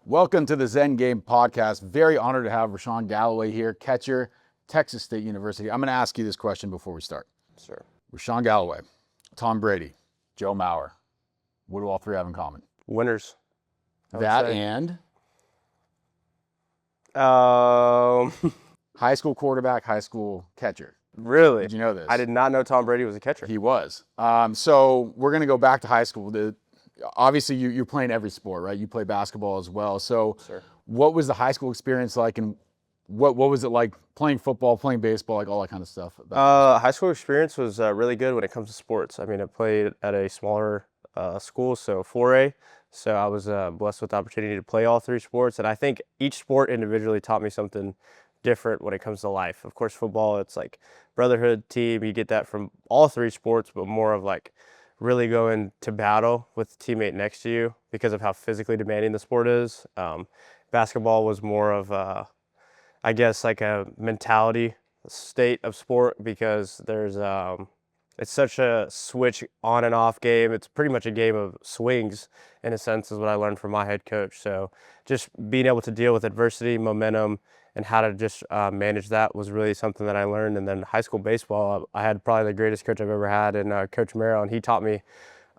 Welcome to the Zen Game podcast. Very honored to have Rashawn Galloway here, catcher, Texas State University. I'm going to ask you this question before we start. Sure. Rashawn Galloway, Tom Brady, Joe Mauer. What do all three have in common? Winners. That and High school quarterback, high school catcher. Really? Did you know this? I did not know Tom Brady was a catcher. He was. So we're going to go back to high school. Obviously, you're playing every sport, right? You play basketball as well. So Sure. What was the high school experience like, and what was it like playing football, playing baseball, like all that kind of stuff? High school experience was really good when it comes to sports. I mean, I played at a smaller school, so 4A. So I was blessed with the opportunity to play all three sports. And I think each sport individually taught me something different when it comes to life. Of course, football, it's like brotherhood, team. You get that from all three sports, but more of like really going to battle with the teammate next to you because of how physically demanding the sport is. Basketball was more of I guess like a mentality state of sport because there's it's such a switch on and off game. It's pretty much a game of swings in a sense is what I learned from my head coach. So just being able to deal with adversity, momentum, and how to just manage that was really something that I learned. And then high school baseball, I had probably the greatest coach I've ever had, and Coach Merrill, and he taught me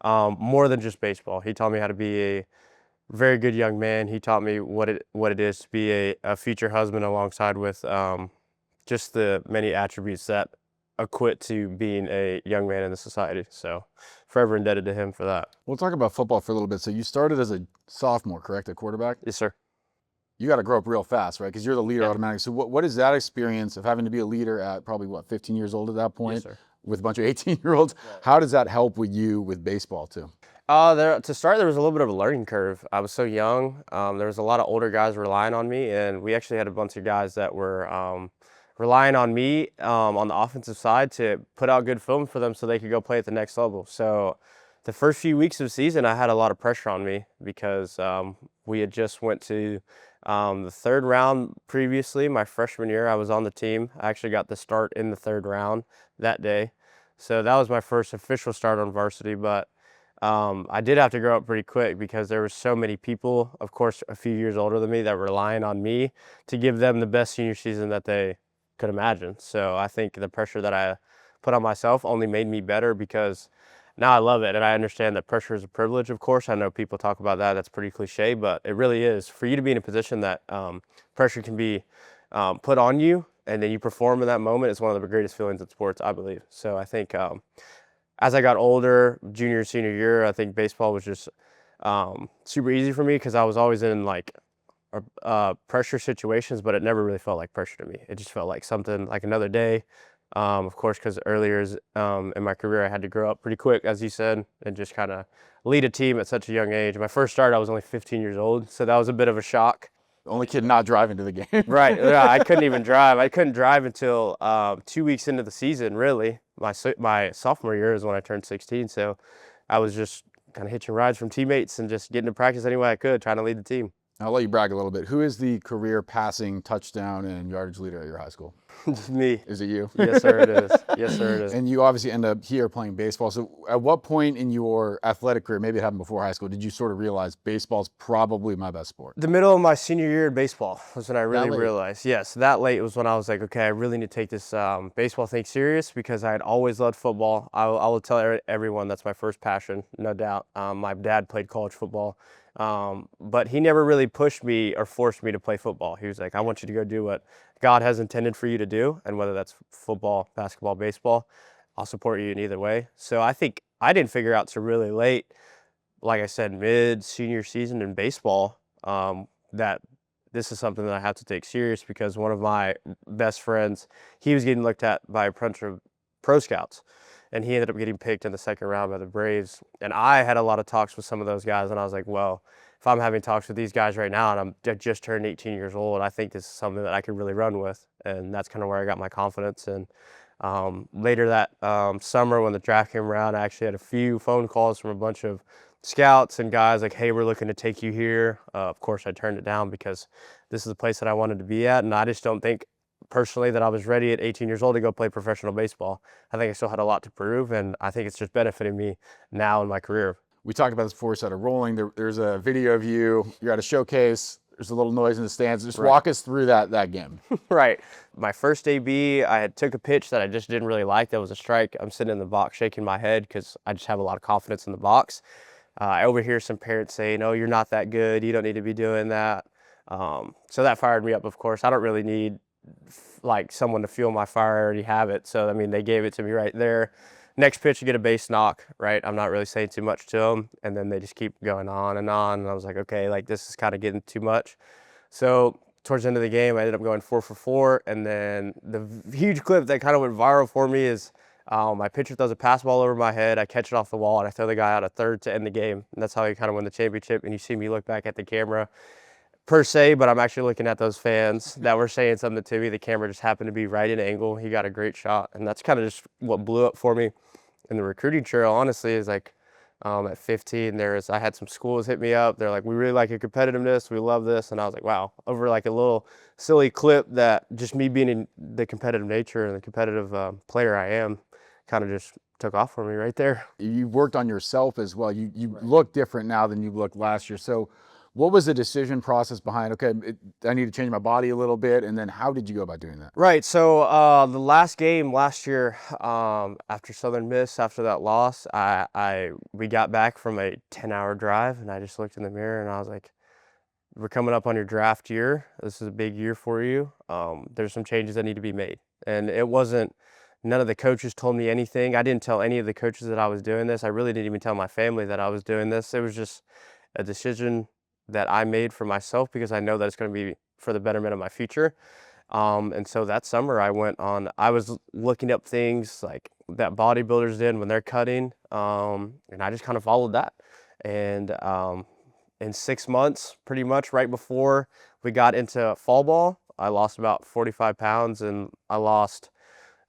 more than just baseball. He taught me how to be a very good young man. He taught me what it is to be a future husband alongside with just the many attributes that equate to being a young man in the society. So forever indebted to him for that. We'll talk about football for a little bit. So you started as a sophomore, correct, at quarterback? Yes, sir. You got to grow up real fast, right? Because you're the leader Yeah. automatically. So what is that experience of having to be a leader at probably, 15 years old at that point? Yes, sir. With a bunch of 18-year-olds? Right. How does that help with you with baseball, too? To start, there was a little bit of a learning curve. I was so young. There was a lot of older guys relying on me, and we actually had a bunch of guys that were relying on me on the offensive side to put out good film for them so they could go play at the next level. So the first few weeks of the season, I had a lot of pressure on me because we had just went to the third round previously. My freshman year, I was on the team. I actually got the start in the third round that day. So that was my first official start on varsity, but I did have to grow up pretty quick because there were so many people, of course, a few years older than me that were relying on me to give them the best senior season that they could imagine. So I think the pressure that I put on myself only made me better because now I love it. And I understand that pressure is a privilege, of course. I know people talk about that. That's pretty cliche, but it really is. For you to be in a position that pressure can be put on you and then you perform in that moment is one of the greatest feelings in sports, I believe. So I think as I got older, junior, senior year, I think baseball was just super easy for me because I was always in like pressure situations, but it never really felt like pressure to me. It just felt like something like another day. Of course, because earlier in my career, I had to grow up pretty quick, as you said, and just kind of lead a team at such a young age. My first start, I was only 15 years old, so that was a bit of a shock. The only kid not driving to the game. Right. Yeah, I couldn't even drive. I couldn't drive until 2 weeks into the season, really. My sophomore year is when I turned 16, so I was just kind of hitching rides from teammates and just getting to practice any way I could, trying to lead the team. I'll let you brag a little bit. Who is the career passing, touchdown, and yardage leader at your high school? Me. Is it you? Yes, sir, it is. Yes, sir, it is. And you obviously end up here playing baseball. So at what point in your athletic career, maybe it happened before high school, did you sort of realize baseball's probably my best sport? The middle of my senior year in baseball was when I really realized. Yes, that late was when I was like, okay, I really need to take this baseball thing serious because I had always loved football. I will tell everyone that's my first passion, no doubt. My dad played college football. But he never really pushed me or forced me to play football. He was like, I want you to go do what God has intended for you to do. And whether that's football, basketball, baseball, I'll support you in either way. So I think I didn't figure out till really late, like I said, mid-senior season in baseball, that this is something that I have to take serious because one of my best friends, he was getting looked at by a bunch of pro scouts. And he ended up getting picked in the second round by the Braves. And I had a lot of talks with some of those guys, and I was like, well, if I'm having talks with these guys right now and I just turned 18 years old, I think this is something that I could really run with. And that's kind of where I got my confidence. And later that summer when the draft came around, I actually had a few phone calls from a bunch of scouts and guys like, hey, we're looking to take you here. Of course, I turned it down because this is the place that I wanted to be at. And I just don't think personally that I was ready at 18 years old to go play professional baseball. I think I still had a lot to prove, and I think it's just benefiting me now in my career. We talked about this before we started rolling. There's a video of you. You're at a showcase. There's a little noise in the stands. Just walk us through that game. Right. My first AB, I had took a pitch that I just didn't really like. That was a strike. I'm sitting in the box shaking my head because I just have a lot of confidence in the box. I overhear some parents saying, "Oh, you're not that good. You don't need to be doing that." So that fired me up, of course. I don't really need like someone to fuel my fire. I already have it. So, I mean, they gave it to me right there. Next pitch, you get a base knock, right? I'm not really saying too much to them. And then they just keep going on. And I was like, okay, like this is kind of getting too much. So towards the end of the game, I ended up going 4 for 4. And then the huge clip that kind of went viral for me is my pitcher throws a pass ball over my head. I catch it off the wall and I throw the guy out of third to end the game. And that's how he kind of won the championship. And you see me look back at the camera per se, but I'm actually looking at those fans that were saying something to me. The camera just happened to be right in angle. He got a great shot. And that's kind of just what blew up for me. And the recruiting trail, honestly, is like at 15, I had some schools hit me up. They're like, "We really like your competitiveness. We love this." And I was like, wow, over like a little silly clip that just me being in the competitive nature and the competitive player I am kind of just took off for me right there. You've worked on yourself as well. You look different now than you looked last year. So what was the decision process behind, okay, I need to change my body a little bit, and then how did you go about doing that? Right, so the last game last year, after Southern Miss, after that loss, we got back from a 10-hour drive, and I just looked in the mirror and I was like, "We're coming up on your draft year. This is a big year for you. There's some changes that need to be made." And it wasn't, none of the coaches told me anything. I didn't tell any of the coaches that I was doing this. I really didn't even tell my family that I was doing this. It was just a decision that I made for myself because I know that it's going to be for the betterment of my future. And so that summer I was looking up things like that bodybuilders did when they're cutting. And I just kind of followed that. And in 6 months, pretty much right before we got into fall ball, I lost about 45 pounds and I lost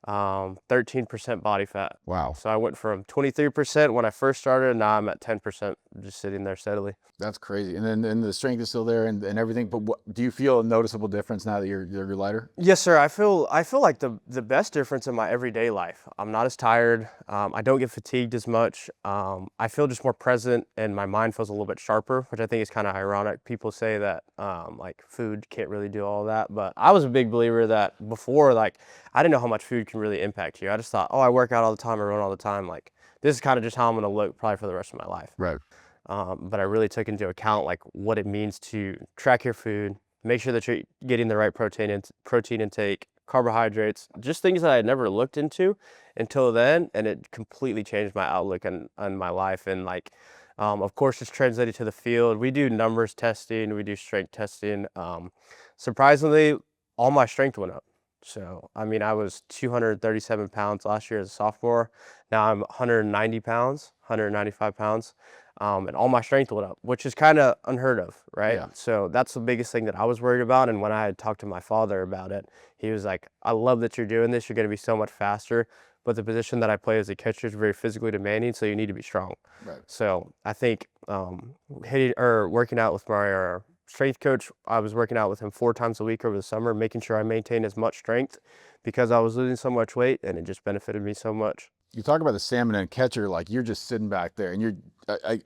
13% body fat. Wow. So I went from 23% when I first started, and now I'm at 10%, just sitting there steadily. That's crazy. And then the strength is still there and everything. But do you feel a noticeable difference now that you're lighter? Yes, sir. I feel like the best difference in my everyday life. I'm not as tired. I don't get fatigued as much. I feel just more present, and my mind feels a little bit sharper, which I think is kind of ironic. People say that like food can't really do all that, but I was a big believer that before, like I didn't know how much food can really impact you. I just thought, oh, I work out all the time, I run all the time. Like this is kind of just how I'm going to look probably for the rest of my life. Right. But I really took into account like what it means to track your food, make sure that you're getting the right protein intake, carbohydrates, just things that I had never looked into until then, and it completely changed my outlook on my life. And like, of course, it's translated to the field. We do numbers testing, we do strength testing. Surprisingly, all my strength went up. So, I mean, I was 237 pounds last year as a sophomore. Now I'm 190 pounds, 195 pounds. And all my strength went up, which is kind of unheard of, right? Yeah. So that's the biggest thing that I was worried about. And when I had talked to my father about it, he was like, "I love that you're doing this. You're going to be so much faster. But the position that I play as a catcher is very physically demanding, so you need to be strong." Right. So I think working out with my strength coach, I was working out with him 4 times a week over the summer, making sure I maintained as much strength because I was losing so much weight, and it just benefited me so much. You talk about the salmon and catcher, like you're just sitting back there, and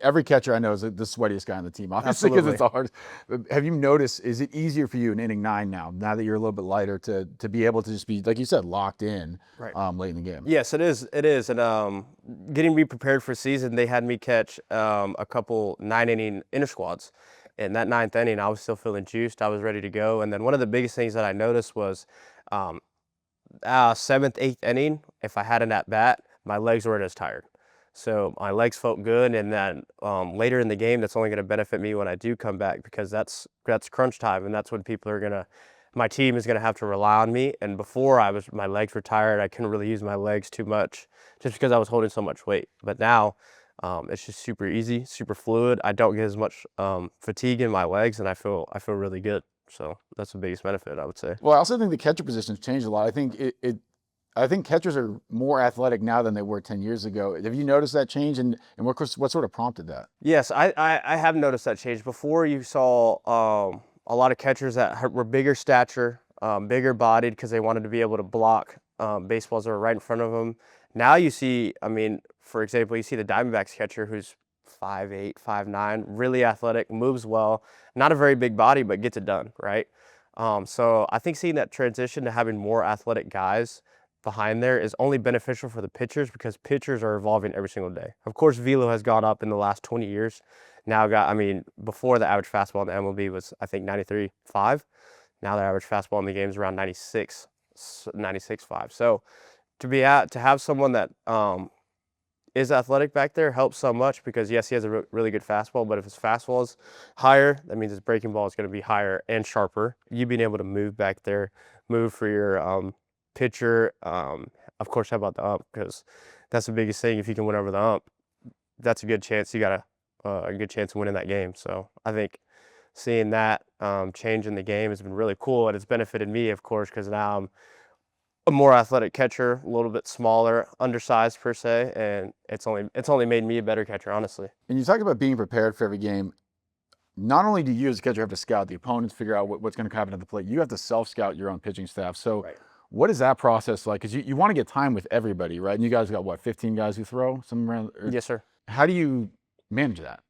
every catcher I know is the sweatiest guy on the team, obviously, because it's the hardest. Have you noticed? Is it easier for you in inning 9 now that you're a little bit lighter, to be able to just be, like you said, locked in Right. Late in the game? Yes, it is. It is. And getting me prepared for season, they had me catch a couple 9-inning inner squads. In that 9th inning, I was still feeling juiced. I was ready to go. And then one of the biggest things that I noticed was 7th, 8th inning, if I had an at bat, my legs weren't as tired. So my legs felt good. And then later in the game, that's only going to benefit me when I do come back, because that's crunch time. And that's when my team is going to have to rely on me. And before, my legs were tired. I couldn't really use my legs too much just because I was holding so much weight. But now it's just super easy, super fluid. I don't get as much fatigue in my legs, and I feel really good. So that's the biggest benefit, I would say. Well, I also think the catcher position's changed a lot. I think I think catchers are more athletic now than they were 10 years ago. Have you noticed that change, and what sort of prompted that? Yes, I have noticed that change. Before, you saw a lot of catchers that were bigger stature, bigger bodied, because they wanted to be able to block baseballs that were right in front of them. Now you see, I mean, for example, you see the Diamondbacks catcher who's 5'8", 5'9", really athletic, moves well, not a very big body, but gets it done, right? So I think seeing that transition to having more athletic guys behind there is only beneficial for the pitchers because pitchers are evolving every single day. Of course, velo has gone up in the last 20 years. Now before the average fastball in the MLB was, I think, 93.5. Now the average fastball in the game is around 96.5. So to have someone that is athletic back there helps so much because, yes, he has a really good fastball, but if his fastball is higher, that means his breaking ball is going to be higher and sharper. You being able to move back there, move for your pitcher. Of course, how about the ump? Because that's the biggest thing. If you can win over the ump, that's a good chance. You got a good chance of winning that game. So I think seeing that change in the game has been really cool, and it's benefited me, of course, because now I'm a more athletic catcher, a little bit smaller, undersized per se, and it's only made me a better catcher, honestly. And you talk about being prepared for every game. Not only do you as a catcher have to scout the opponents, figure out what's going to happen at the plate, you have to self-scout your own pitching staff. So Right. what is that process like? Because you want to get time with everybody, right? And you guys got, what, 15 guys who throw? Somewhere around, Yes, sir. how do you manage that?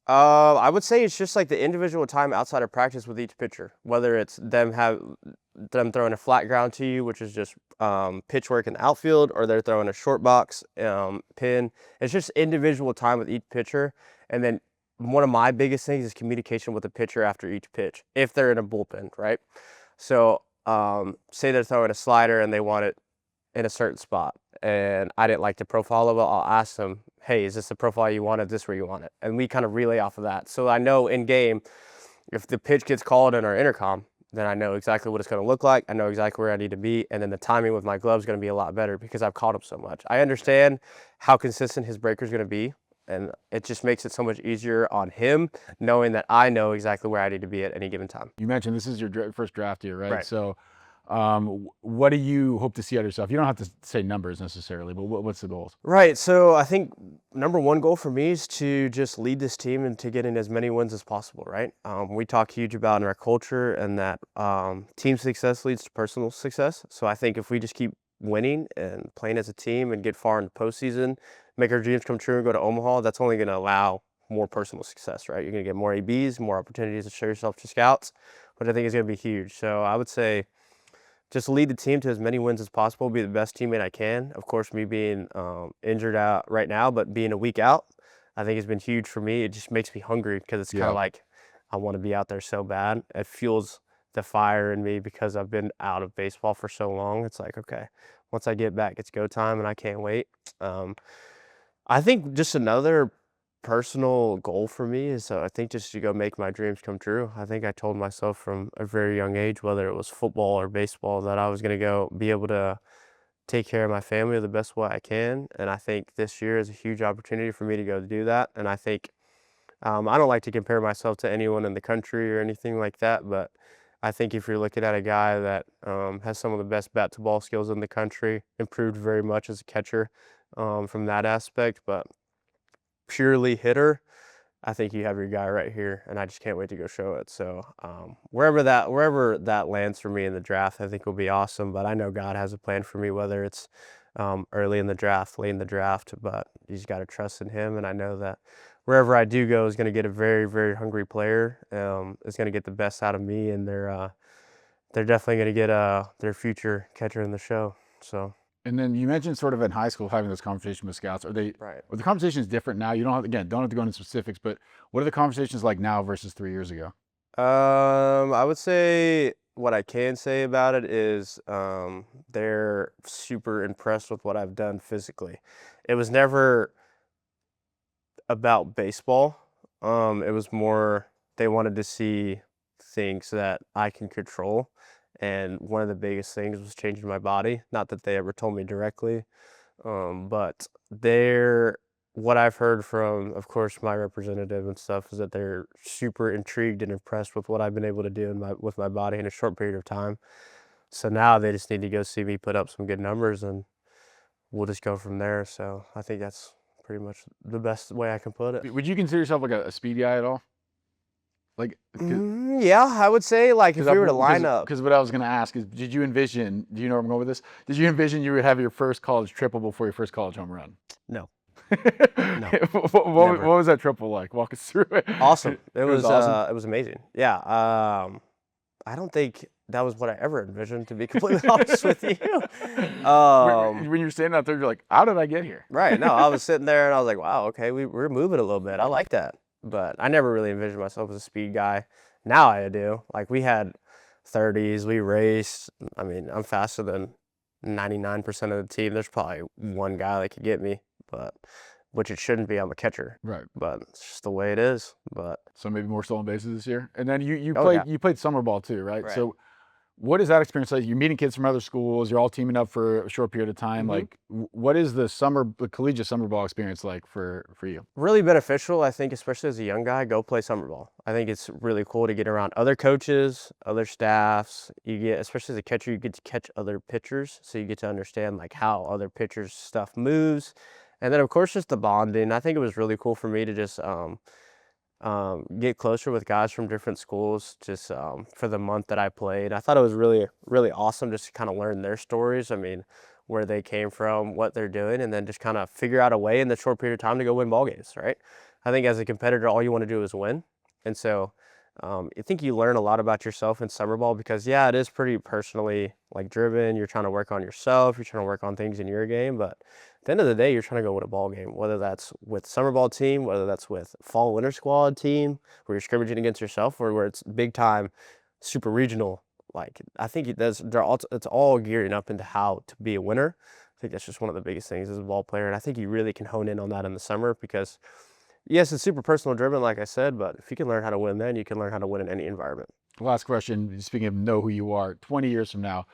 I would say it's just like the individual time outside of practice with each pitcher, whether it's them throwing a flat ground to you, which is just pitch work in the outfield, or they're throwing a short box pin. It's just individual time with each pitcher. And then one of my biggest things is communication with the pitcher after each pitch, if they're in a bullpen, right? So say they're throwing a slider and they want it in a certain spot, and I didn't like the profile of it, I'll ask them, hey, is this the profile you want? Is this where you want it? And we kind of relay off of that. So I know in game, if the pitch gets called in our intercom, then I know exactly what it's going to look like. I know exactly where I need to be. And then the timing with my glove is going to be a lot better because I've caught him so much. I understand how consistent his breaker is going to be. And it just makes it so much easier on him, knowing that I know exactly where I need to be at any given time. You mentioned this is your first draft year, right? Right. So what do you hope to see out of yourself? You don't have to say numbers necessarily, but what's the goals? Right. So I think number one goal for me is to just lead this team and to get in as many wins as possible, right? We talk huge about in our culture and that team success leads to personal success. So I think if we just keep winning and playing as a team and get far in the postseason, make our dreams come true and go to Omaha, that's only going to allow more personal success, right? You're going to get more ABs, more opportunities to show yourself to scouts, which I think is going to be huge. So I would say just lead the team to as many wins as possible, be the best teammate I can. Of course, me being injured out right now, but being a week out, I think has been huge for me. It just makes me hungry because it's kind of like I want to be out there so bad. It fuels the fire in me because I've been out of baseball for so long. It's like, okay, once I get back, it's go time, and I can't wait. I think just another personal goal for me is I think just to go make my dreams come true. I think I told myself from a very young age, whether it was football or baseball, that I was going to go be able to take care of my family the best way I can. And I think this year is a huge opportunity for me to go do that. And I think I don't like to compare myself to anyone in the country or anything like that, but I think if you're looking at a guy that has some of the best bat to ball skills in the country, improved very much as a catcher from that aspect, but purely hitter, I think you have your guy right here, and I just can't wait to go show it. So wherever that lands for me in the draft, I think will be awesome. But I know God has a plan for me, whether it's early in the draft, late in the draft. But you just got to trust in Him, and I know that wherever I do go is going to get a very, very hungry player. Is going to get the best out of me, and they're definitely going to get their future catcher in the show. So. And then you mentioned sort of in high school having those conversations with scouts. Are the conversations different now? You don't have to go into specifics, but what are the conversations like now versus 3 years ago? I would say what I can say about it is they're super impressed with what I've done physically. It was never about baseball. It was more they wanted to see things that I can control. And one of the biggest things was changing my body. Not that they ever told me directly, but what I've heard from, of course, my representative and stuff is that they're super intrigued and impressed with what I've been able to do with my body in a short period of time. So now they just need to go see me put up some good numbers, and we'll just go from there. So I think that's pretty much the best way I can put it. Would you consider yourself like a speed guy at all? Like, yeah, I would say like if we were to line up. Because what I was going to ask is, did you envision? Do you know where I'm going with this? Did you envision you would have your first college triple before your first college home run? No. No, What never. was that triple like? Walk us through it. Awesome. It was awesome. it was amazing. Yeah. I don't think that was what I ever envisioned, to be completely honest with you. When you're standing out there, you're like, how did I get here? Right. No, I was sitting there and I was like, wow, okay, we're moving a little bit. I like that. But I never really envisioned myself as a speed guy. Now I do. Like we had 30s, we raced. I mean, I'm faster than 99% of the team. There's probably one guy that could get me, but which it shouldn't be. I'm a catcher. Right. But it's just the way it is. But So maybe more stolen bases this year. And then you oh yeah. played summer ball too, right? Right. So what is that experience like? You're meeting kids from other schools. You're all teaming up for a short period of time. Mhm. Like, what is the collegiate summer ball experience like for you? Really beneficial, I think, especially as a young guy. Go play summer ball. I think it's really cool to get around other coaches, other staffs. You get, especially as a catcher, you get to catch other pitchers, so you get to understand like how other pitchers' stuff moves, and then of course just the bonding. I think it was really cool for me to just get closer with guys from different schools just for the month that I played. I thought it was really, really awesome just to kind of learn their stories. I mean, where they came from, what they're doing, and then just kind of figure out a way in the short period of time to go win ball games, right? I think as a competitor, all you want to do is win. And so I think you learn a lot about yourself in summer ball because, yeah, it is pretty personally like driven. You're trying to work on yourself. You're trying to work on things in your game. But at the end of the day, you're trying to go win a ball game, whether that's with summer ball team, whether that's with fall winter squad team, where you're scrimmaging against yourself, or where it's big time, super regional. Like I think it's all gearing up into how to be a winner. I think that's just one of the biggest things as a ball player, and I think you really can hone in on that in the summer because, yes, it's super personal driven, like I said, but if you can learn how to win, then you can learn how to win in any environment. Last question. Speaking of know who you are, 20 years from now,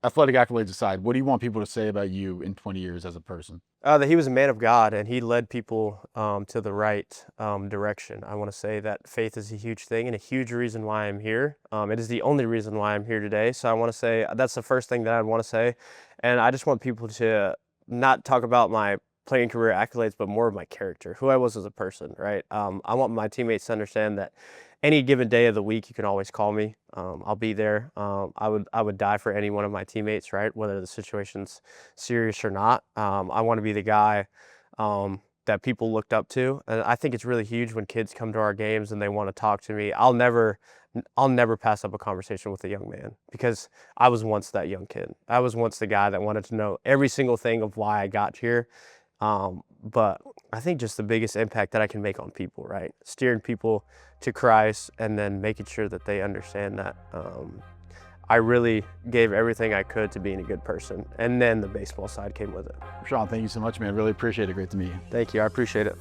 athletic accolades aside, what do you want people to say about you in 20 years as a person? That he was a man of God and he led people to the right direction. I want to say that faith is a huge thing and a huge reason why I'm here. It is the only reason why I'm here today. So I want to say that's the first thing that I want to say. And I just want people to not talk about my playing career accolades, but more of my character, who I was as a person, right? I want my teammates to understand that any given day of the week, you can always call me. I'll be there. I would die for any one of my teammates, right? Whether the situation's serious or not. I want to be the guy that people looked up to, and I think it's really huge when kids come to our games and they want to talk to me. I'll never pass up a conversation with a young man because I was once that young kid. I was once the guy that wanted to know every single thing of why I got here. But I think just the biggest impact that I can make on people, right? Steering people to Christ and then making sure that they understand that I really gave everything I could to being a good person. And then the baseball side came with it. Rashawn, thank you so much, man. Really appreciate it. Great to meet you. Thank you. I appreciate it.